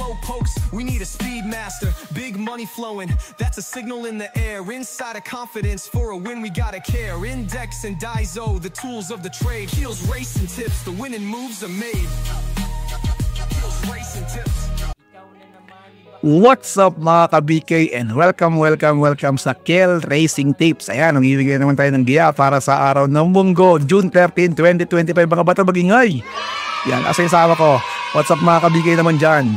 slow pokes, we need a speed master. Big money flowing, that's a signal in the air. Inside of confidence, for a win we gotta care. Index and Daiso, the tools of the trade. Heels, racing tips, the winning moves are made. Heels, racing tips. What's up mga ka-BK and welcome sa Kel Racing Tips. Ayan, namimigay naman tayo ng giya para sa araw ng Munggo, June 13, 2025 mga bata magingay. Yan, asa yung sama ko. What's up mga ka-BK naman dyan?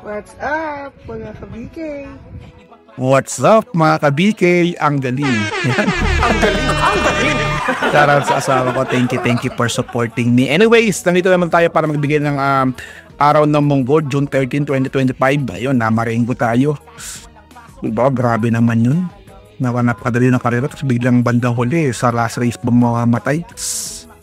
What's up mga ka-BK? What's up mga ka-BK? Ang galing. Yan. Ang galing. Shoutout sa asawa ko. Thank you for supporting me. Anyways, nandito naman tayo para magbigay ng araw ng Munggo, June 13, 2025. Ayun, namaringgo tayo. Diba, grabe naman yun. Napakadali ng karera, tapos biglang bandang huli, sa last race bumamatay.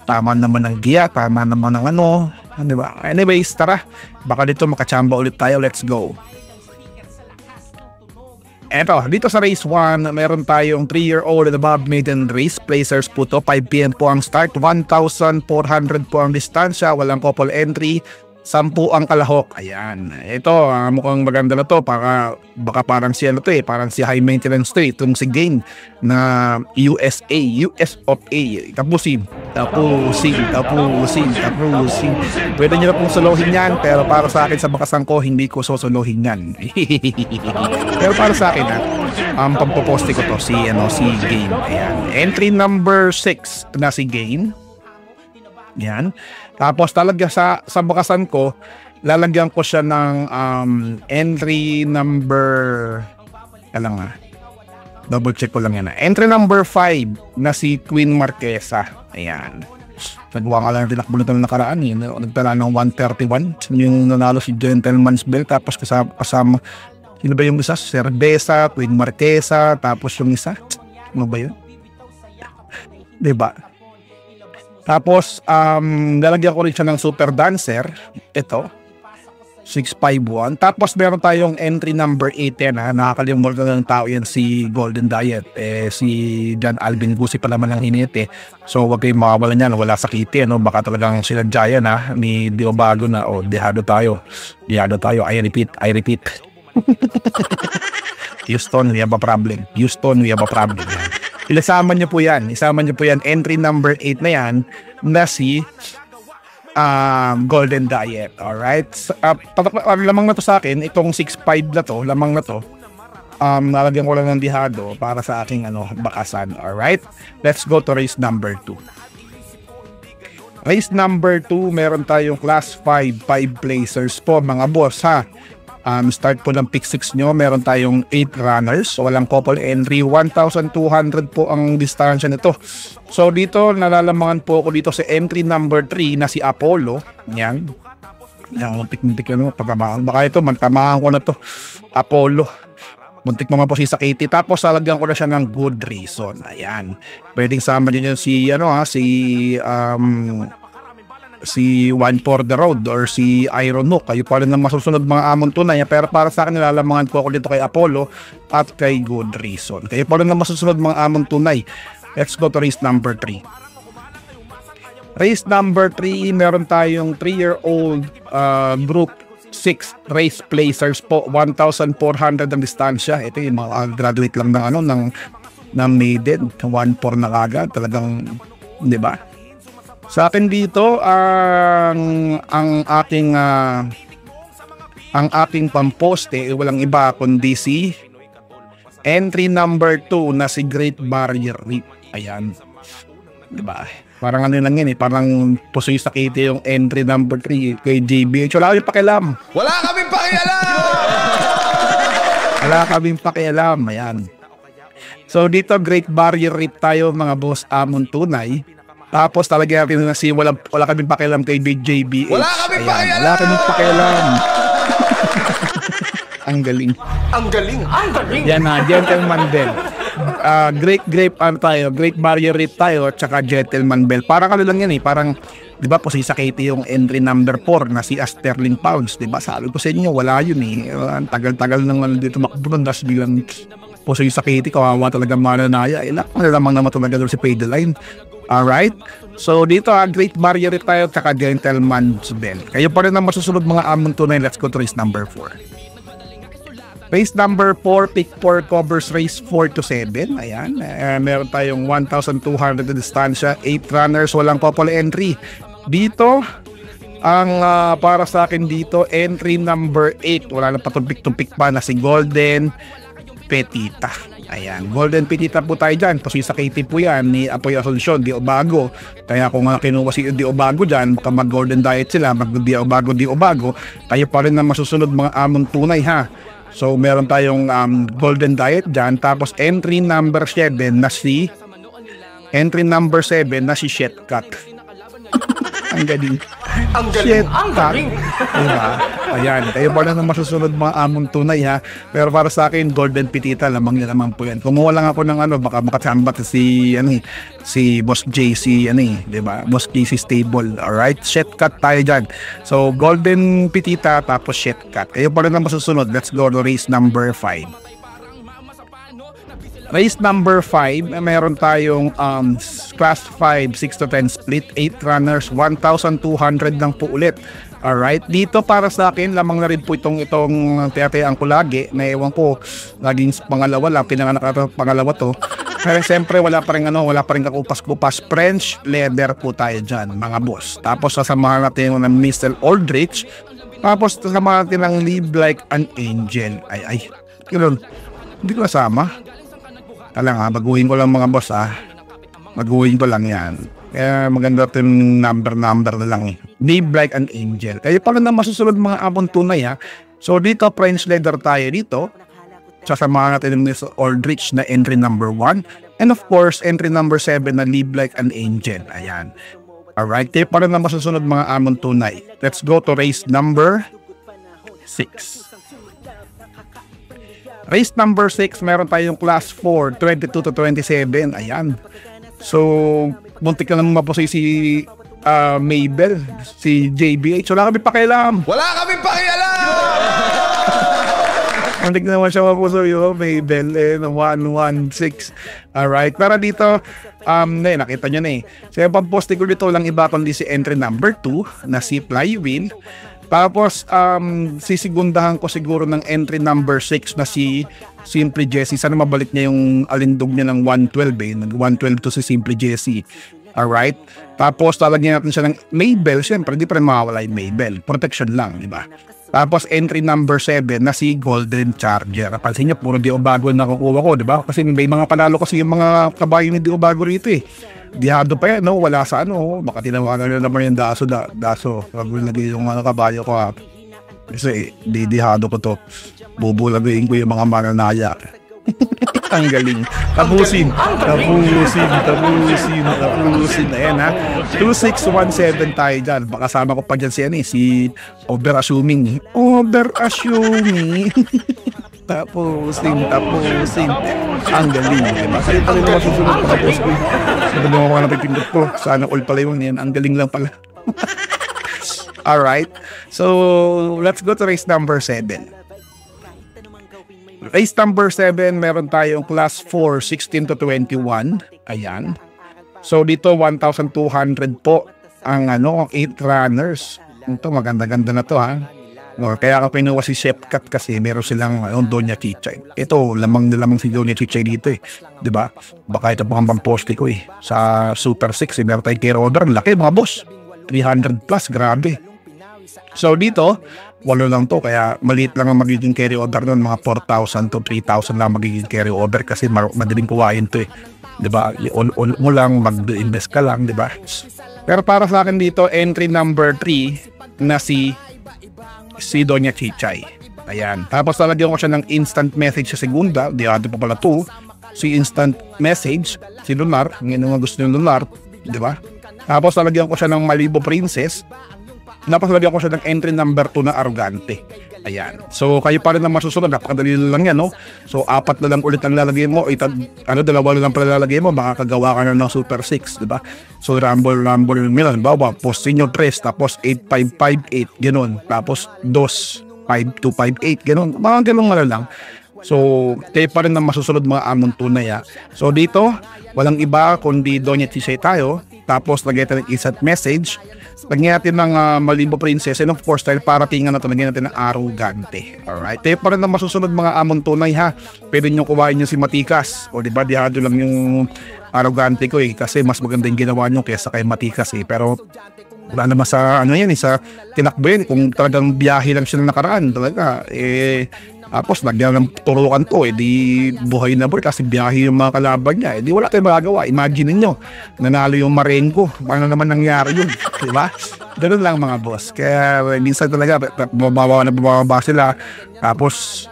Tama naman ng giya, tama naman ng ano. Diba? Anyways, tara. Baka dito makachamba ulit tayo. Let's go. Eto, dito sa race 1, meron tayong 3-year-old and above maiden race. Placers po to, 5 PM po ang start, 1,400 po ang distansya, walang couple entry. 10 ang kalahok. Ayan. Ito, mukhang maganda na to. Baka parang si ano to eh. Parang si high maintenance to eh. Itong si Gain na US of A. Tapusin. Pwede nyo na pong solohin yan. Pero para sa akin sa bakasan ko, hindi ko sosolohin yan. Pero para sa akin pampoposte ko to si Gain. Ayan. Entry number 6 na si Gain. Yan. Tapos talaga sa bakasan ko, lalagyan ko siya ng entry number, double check ko lang yan. Entry number 5 na si Queen Marquesa. Ayan. Nagwa ka lang tinakbo na nakaraan. Nagtala ng 131. Yung nanalo si Gentleman's Bell. Tapos kasama sino ba yung isa? Cerveza, Queen Marquesa. Tapos yung isa, ano ba yun? Diba? Tapos, lalagyan ko rin siya ng super dancer. Ito, 651. Tapos, meron tayong entry number 8 yan. Nakakalimutan ng tao yan, si Golden Diet. Si John Alvin Gusi pa naman ang hiniti. So, wag kayong makawalan yan. Wala sakiti. Baka talagang sila Jaya na. Ni Diobago na. Dehado tayo. I repeat. Houston, we have a problem. Isama niyo po yan. Entry number 8 na yan na si Golden Diet. Alright? Lamang na to sa akin. Itong 6.5 na to. Lamang na to. Nalagyan ko lang ng dihado para sa aking bakasan. Alright? Let's go to race number 2. Race number 2, meron tayong class 5 placers po mga boss ha. Start po ng pick 6 nyo, meron tayong 8 runners, so walang couple entry, 1,200 po ang distansya nito. So dito, nalalamangan po ako dito sa entry number 3 na si Apollo. Yan, muntik pagkamaan. Baka ito, mantamaan ko na to. Apollo. Muntik mo po si Sakiti. Tapos, salagyan ko na siya ng good reason. Ayan. Pwedeng sama din yun si One for the Road or si Iron Hook. Kayo pa rin ang masusunod mga amon tunay. Pero para sa akin, nilalamangan ko ako dito kay Apollo at kay Good Reason. Kayo pa rin ang masusunod mga amon tunay. Let's go to race number 3. Race number 3, meron tayong 3-year-old group 6 race placers po. 1,400 ang distansya. Ito yung mga graduate lang ng maiden. 1-4 na agad. Talagang, di ba? Sa akin dito, ang aking pamposte walang iba kundi si entry number 2 na si Great Barrier Reef. Ayan. Diba? Parang lang yan parang pusoy sakiti yung entry number 3 kay JBH. Wala kaming pakialam. Ayan. So dito, Great Barrier Reef tayo mga boss amon tunay. Tapos talaga natin wala kaming pakialam kay JBH. Wala kaming pakialam. Ang galing. Yan Gentleman Bell. Great Barrier Reef tayo, at saka Gentleman Bell. Parang lang yan parang, di ba po si Sakiti yung entry number 4 na si Sterling Pounds. Di ba? Sabi ko sa inyo, wala yun Tagal-tagal nang dito makbunan, tapos biglang Puso yung sakiti, kawawa talaga mananaya. Ilang lamang naman talaga doon si Pay the Line. Alright? So dito Great Barrier Reef tayo at Gentleman's Bell. Kayo pa rin ang masusunod mga among tunay. Let's go to race number 4. Race number 4, pick 4 covers race 4 to 7. Ayan. Meron tayong 1,200 na distansya. 8 runners, walang couple entry. Dito, ang para sa akin dito, entry number 8. Wala na patumpik-tumpik pa na si Golden Petita. Ayan. Golden Petita po tayo dyan. Kasi sa KT po yan ni Apoy Asuncion, Di Obago. Kaya kung kinuha si Di Obago dyan, baka mag-Golden Diet sila, mag-Di Obago. Tayo pa rin na masusunod mga among tunay ha. So meron tayong Golden Diet dyan. Tapos entry number 7 na si Shitcut. Ang galing. Ang galing. Ang galing. Diba? Ayan. Kayo pa lang na masusunod mga among tunay ha. Pero para sa akin, Golden Petita, lamang niya naman po yan. Kumuha lang ako ng baka makasambat si Boss JC, diba? Boss JC Stable. Alright? Shitcut tayo dyan. So, Golden Petita, tapos Shitcut. Kayo pa lang na masusunod. Let's go to race number 5. Race number 5, meron tayong class 5, 6 to 10 split, 8 runners, 1,200 lang po ulit. Alright, dito para sa akin, lamang na rin po itong tiyatayaan ko lagi, na ewan ko, laging pangalawa lang, pinanganak na pangalawa to. Pero siyempre wala pa rin kakupas-kupas. French leather po tayo dyan, mga boss. Tapos sasamahan natin yung Mr. Aldrich. Tapos sasamahan natin ng Live Like an Angel. Yun, hindi ko nasama. Baguhin ko lang mga boss Baguhin ko lang yan. Kaya maganda yung number na lang Live Like an Angel. Kaya pala na masusunod mga among tunay So dito, French leather tayo dito. Sasamahan natin yung Mr. Aldrich na entry number 1. And of course, entry number 7 na Live Like an Angel. Ayan. Alright, kaya pala na masusunod mga among tunay. Let's go to race number 6. Race number 6, meron tayong class 4, 22 to 27. Ayan. So, muntik na naman mapusoy si Mabel, si JBH. Wala kami pakialam. Muntik na naman siya mapusoy, Mabel, 116. Alright. Pero dito, nakita nyo na So, yung pamposte ko dito lang iba kundi si entry number 2 na si Flywheel. Tapos, sisigundahan ko siguro ng entry number 6 na si Simply Jessie. Sana mabalik niya yung alindog niya ng 112 112 to si Simply Jessie. Alright? Tapos, talagyan natin siya ng Mabel. Siyempre, di pa rin mawawala yung Mabel. Protection lang, di ba? Tapos, entry number 7 na si Golden Charger. Pansin niyo, puro Di Obago na nakukuha ko, di ba? Kasi may mga panalo kasi yung mga kabayo ni Di Obago rito Dihado pa yan, wala sa baka tinawagan na naman yung daso. Wag lagi yung kabayo ko Kasi dihado ko to. Bubulagayin ko yung mga mananaya. Ang galing. Tapusin. Ayan 2617 tayo dyan. Baka sama ko pa dyan si Overassuming. Tapusin. Ang galing. Diba? Kaya pa rin naman susunod tapos ko. Sabi mo ako napipindot ko. Sana all pala yun yan. Ang galing lang pala. Alright. So, let's go to race number 7. Race number 7, meron tayong class 4, 16 to 21. Ayan. So, dito 1,200 po ang 8 runners. Ito, maganda-ganda na to Kaya ako pinuha si Shitcut kasi meron silang Doña Chichay. Ito, lamang si Doña Chichay dito Diba? Baka ito pang pamposte ko Sa Super 6, meron tayong carry order. Laki mga boss. 300 plus, grabe. So dito, 8 lang to. Kaya maliit lang ang magiging carry order nun. Mga 4,000 to 3,000 lang magiging carry order kasi madaling kuwain to Diba? All mo lang, mag-invest ka lang, diba? Pero para sa akin dito, entry number 3 na si Doña Chichay. Ayan. Tapos lalagyan ko siya ng instant message sa segunda. Di ato pa pala to. Si instant message, si Lunar. Ngayon nga gusto yung Lunar. Diba? Tapos lalagyan ko siya ng Malibu Princess. Tapos lalagyan ko siya ng entry number 2 na Arrogante. Ayan. So kayo pa rin ang masusunod. Napakadali lang yan, So 4 na lang ulit ang lalagay mo. 2 na lang pala lalagay mo. Makakagawa ka na ng Super 6, diba? So Rumble Milan. Bawa, post senior 3. Tapos 8558. Ganon. Tapos 25258. Ganon. Mga ganun lang. So, kayo pa rin ang masusunod mga amon tunay ha. So, dito, walang iba kundi Doña Chisay tayo. Tapos, lagyan natin ng instant message. Lagyan natin ng Malimbo Princess. And of course, dahil paratingan na ito, lagyan natin ng Arrogante. Alright? Kayo pa rin ang masusunod mga amon tunay ha. Pwede nyo kuhain nyo si Matikas. O diba, dihado lang yung Arrogante ko eh. Kasi mas maganda yung ginawa nyo kaysa kay Matikas eh. Pero, wala naman sa ano yan, sa tinakbo yan. Kung talagang biyahe lang siya na nakaraan, talaga, tapos lagyan ng turukan to, di buhay na boy kasi biyahe yung mga kalaban niya, di wala tayong magagawa. Imagine niyo nanalo yung Marengo, paano naman nangyari yun, di ba? Ganun lang mga boss. Kaya minsan talaga, bumababa sila, tapos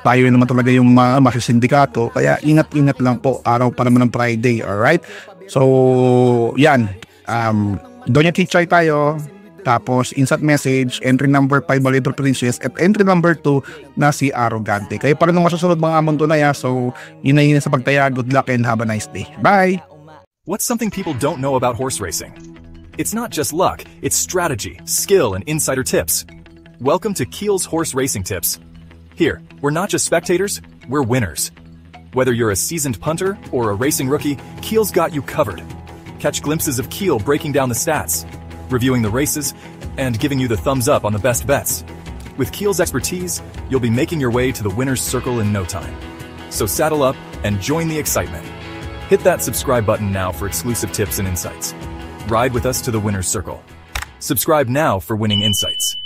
tayo naman talaga yung masisindikato, kaya ingat-ingat lang po, araw pa naman ng Friday, alright? So, yan, Doña Chichay tayo, tapos instant message, entry number 5 Malimbo Princess, at entry number 2 na si Arrogante. Kayo pa rin ang masusunod mga amon tunay ha. So, yun sa pagtaya. Good luck and have a nice day. Bye! What's something people don't know about horse racing? It's not just luck, it's strategy, skill, and insider tips. Welcome to Kiel's Horse Racing Tips. Here, we're not just spectators, we're winners. Whether you're a seasoned punter or a racing rookie, Kiel's got you covered. Catch glimpses of Kiel breaking down the stats, reviewing the races, and giving you the thumbs up on the best bets. With Kiel's expertise, you'll be making your way to the winner's circle in no time. So saddle up and join the excitement. Hit that subscribe button now for exclusive tips and insights. Ride with us to the winner's circle. Subscribe now for winning insights.